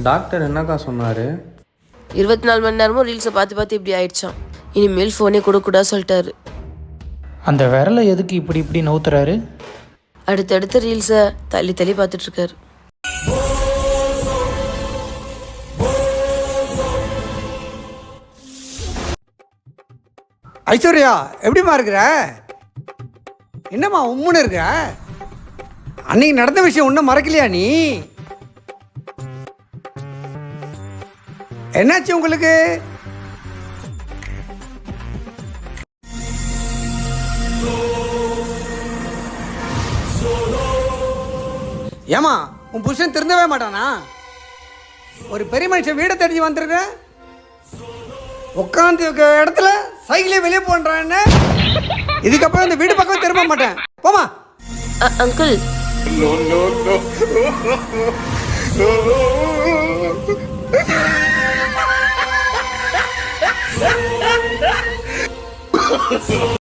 Doctor என்னக்கா சொன்னாரு? 24 மணி நேரமும் ரீல்ஸை பார்த்து பார்த்து இப்படி ஆயிடுச்சான். இனிமேல் ஃபோனே கொடுக்கூடாது சொல்லிட்டாரு. அந்த விரலை எதுக்கு இப்படி இப்படி நவுத்துறாரு? அடுத்தடுத்த ரீல்ஸை தள்ளி தள்ளி பார்த்துட்டு இருக்காரு. ஐஸ்வர்யா, எப்படிமா இருக்கிற? என்னம்மா உம்முன்னு இருக்க? அன்னைக்கு நடந்த விஷயம் ஒன்றும் மறக்கலையா நீ? என்னாச்சு உங்களுக்கு? ஏமா, உன் புருஷன் திருந்தவே மாட்டானா? ஒரு பெரிய மனுஷன் வீடை தெரிஞ்சு வந்திருக்க, உட்காந்து இடத்துல சைக்கிளே வெளியே போன்றான். என்ன இதுக்கப்புறம் இந்த வீடு பக்கம் திரும்ப மாட்டேன், போமா. அங்கிள்,